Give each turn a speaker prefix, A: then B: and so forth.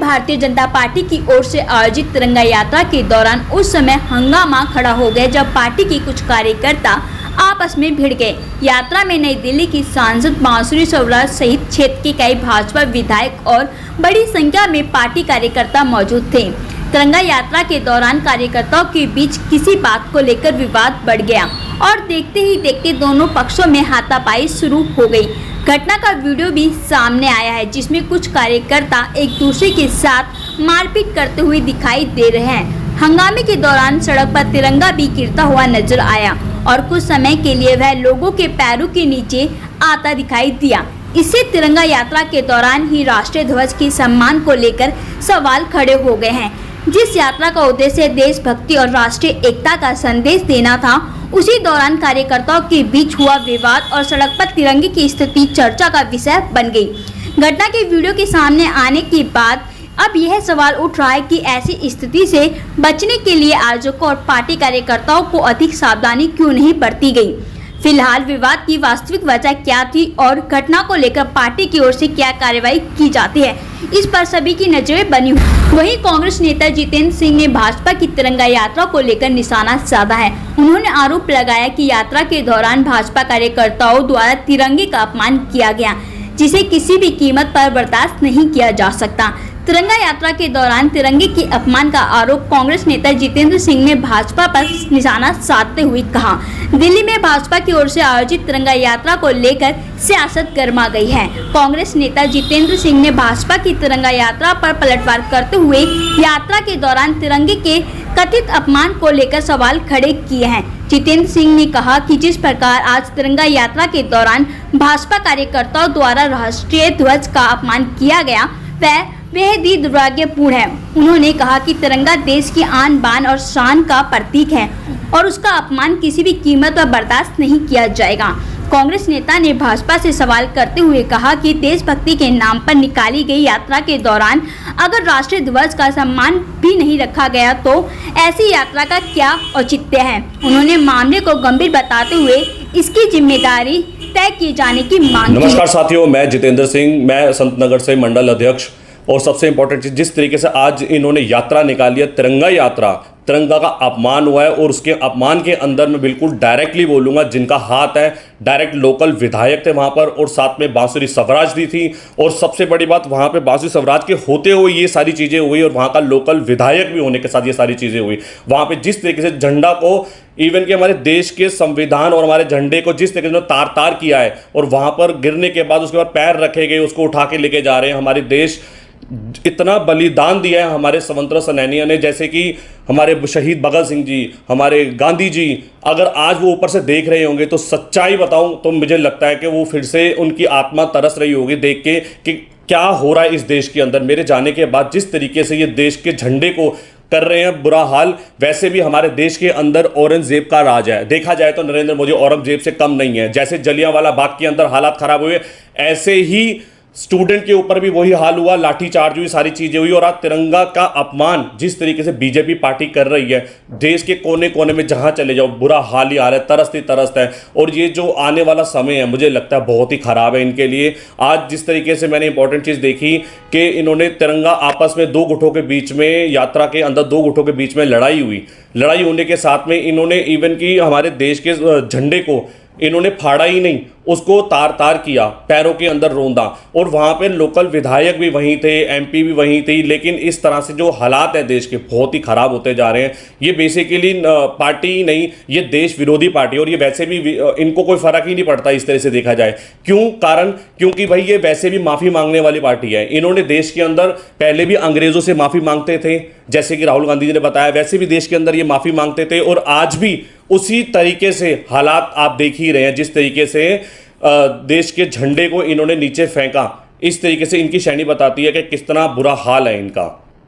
A: Bharatiya Janata party की ओर से आयोजित तिरंगा यात्रा के दौरान उस समय हंगामा खड़ा हो गया जब पार्टी के कुछ कार्यकर्ता आपस में भिड़ गए। यात्रा में नई दिल्ली की सांसद बांसुरी स्वराज सहित क्षेत्र के कई भाजपा विधायक और बड़ी संख्या में पार्टी कार्यकर्ता मौजूद थे। तिरंगा यात्रा के दौरान कार्यकर्ताओं के बीच किसी बात को लेकर विवाद बढ़ गया और देखते ही देखते दोनों पक्षों में हाथापाई शुरू हो गई। घटना का वीडियो भी सामने आया है जिसमें कुछ कार्यकर्ता एक दूसरे के साथ मारपीट करते हुए दिखाई दे रहे हैं। हंगामे के दौरान सड़क पर तिरंगा भी गिरता हुआ नजर आया और कुछ समय के लिए वह लोगों के पैरों के नीचे आता दिखाई दिया। इससे तिरंगा यात्रा के दौरान ही राष्ट्रीय ध्वज के सम्मान को लेकर सवाल खड़े हो गए हैं। जिस यात्रा का उद्देश्य देशभक्ति और राष्ट्रीय एकता का संदेश देना था, उसी दौरान कार्यकर्ताओं के बीच हुआ विवाद और सड़क पर तिरंगे की स्थिति चर्चा का विषय बन गई। घटना के वीडियो के सामने आने के बाद अब यह सवाल उठ रहा है कि ऐसी स्थिति से बचने के लिए आयोजकों और पार्टी कार्यकर्ताओं को अधिक सावधानी क्यों नहीं बरती गई। फिलहाल विवाद की वास्तविक वजह क्या थी और घटना को लेकर पार्टी की ओर से क्या कार्रवाई की जाती है, इस पर सभी की नजरें बनी हुई। वहीं कांग्रेस नेता जितेंद्र सिंह ने भाजपा की तिरंगा यात्रा को लेकर निशाना साधा है। उन्होंने आरोप लगाया कि यात्रा के दौरान भाजपा कार्यकर्ताओं द्वारा तिरंगे का अपमान किया गया, जिसे किसी भी कीमत पर बर्दाश्त नहीं किया जा सकता। तिरंगा यात्रा के दौरान तिरंगे के अपमान का आरोप कांग्रेस नेता जितेंद्र सिंह ने भाजपा पर निशाना साधते हुए कहा। दिल्ली में भाजपा की ओर से आयोजित तिरंगा यात्रा को लेकर सियासत गर्मा गई है। कांग्रेस नेता जितेंद्र सिंह ने भाजपा की तिरंगा यात्रा पर पलटवार करते हुए यात्रा के दौरान तिरंगे के कथित अपमान को लेकर सवाल खड़े किए हैं। जितेंद्र सिंह ने कहा कि जिस प्रकार आज तिरंगा यात्रा के दौरान भाजपा कार्यकर्ताओं द्वारा राष्ट्रीय ध्वज का अपमान किया गया, वह बेहद ही दुर्भाग्यपूर्ण है। उन्होंने कहा कि तिरंगा देश की आन बान और शान का प्रतीक है और उसका अपमान किसी भी कीमत पर बर्दाश्त नहीं किया जाएगा। कांग्रेस नेता ने भाजपा से सवाल करते हुए कहा कि देशभक्ति के नाम पर निकाली गई यात्रा के दौरान अगर राष्ट्रीय ध्वज का सम्मान भी नहीं रखा गया तो ऐसी यात्रा का क्या औचित्य है। उन्होंने मामले को गंभीर बताते हुए इसकी जिम्मेदारी तय किए जाने की मांग की।
B: नमस्कार साथियों, मैं जितेंद्र सिंह, मैं संतनगर से मंडल अध्यक्ष। और सबसे इम्पोर्टेंट चीज़, जिस तरीके से आज इन्होंने यात्रा निकाली है, तिरंगा यात्रा, तिरंगा का अपमान हुआ है और उसके अपमान के अंदर मैं बिल्कुल डायरेक्टली बोलूँगा जिनका हाथ है, डायरेक्ट लोकल विधायक थे वहाँ पर और साथ में बांसुरी स्वराज दी थी। और सबसे बड़ी बात, वहाँ पे बांसुरी स्वराज के होते हुए ये सारी चीज़ें हुई और वहाँ का लोकल विधायक भी होने के साथ ये सारी चीज़ें हुई। वहाँ पे जिस तरीके से झंडा को, इवन कि हमारे देश के संविधान और हमारे झंडे को जिस तरीके से तार तार किया है और वहाँ पर गिरने के बाद उसके बाद पैर रखे गए, उसको उठा के लेके जा रहे हैं। हमारे देश इतना बलिदान दिया है हमारे स्वतंत्रता सेनानियों ने, जैसे कि हमारे शहीद भगत सिंह जी, हमारे गांधी जी। अगर आज वो ऊपर से देख रहे होंगे तो सच्चाई बताऊं तो मुझे लगता है कि वो फिर से उनकी आत्मा तरस रही होगी देख के कि क्या हो रहा है इस देश के अंदर। मेरे जाने के बाद जिस तरीके से ये देश के झंडे को कर रहे हैं बुरा हाल, वैसे भी हमारे देश के अंदर औरंगजेब का राज है। देखा जाए तो नरेंद्र मोदी औरंगजेब से कम नहीं है। जैसे जलियांवाला बाग के अंदर हालात खराब हुए, ऐसे ही स्टूडेंट के ऊपर भी वही हाल हुआ, लाठीचार्ज हुई, सारी चीजें हुई। और आज तिरंगा का अपमान जिस तरीके से बीजेपी पार्टी कर रही है, देश के कोने कोने में जहां चले जाओ बुरा हाल ही आ रहा है, तरस है। और ये जो आने वाला समय है मुझे लगता है बहुत ही खराब है इनके लिए। आज जिस तरीके से मैंने इंपॉर्टेंट चीज देखी कि इन्होंने तिरंगा आपस में दो गुटों के बीच में, यात्रा के अंदर दो गुटों के बीच में लड़ाई हुई। लड़ाई होने के साथ में इन्होंने इवन की हमारे देश के झंडे को इन्होंने फाड़ा ही नहीं, उसको तार तार किया, पैरों के अंदर रौंदा। और वहाँ पे लोकल विधायक भी वहीं थे, एमपी भी वहीं थे। लेकिन इस तरह से जो हालात है देश के बहुत ही ख़राब होते जा रहे हैं। ये बेसिकली पार्टी ही नहीं, ये देश विरोधी पार्टी। और ये वैसे भी इनको कोई फ़र्क ही नहीं पड़ता इस तरह से देखा जाए। क्यों? कारण क्योंकि भाई ये वैसे भी माफ़ी मांगने वाली पार्टी है। इन्होंने देश के अंदर पहले भी अंग्रेज़ों से माफ़ी मांगते थे, जैसे कि राहुल गांधी जी ने बताया, वैसे भी देश के अंदर ये माफ़ी मांगते थे। और आज भी उसी तरीके से हालात आप देख ही रहे हैं। जिस तरीके से देश के झंडे को इन्होंने नीचे फेंका, इस तरीके से इनकी शैनी बताती है कि किस तरह बुरा हाल है इनका।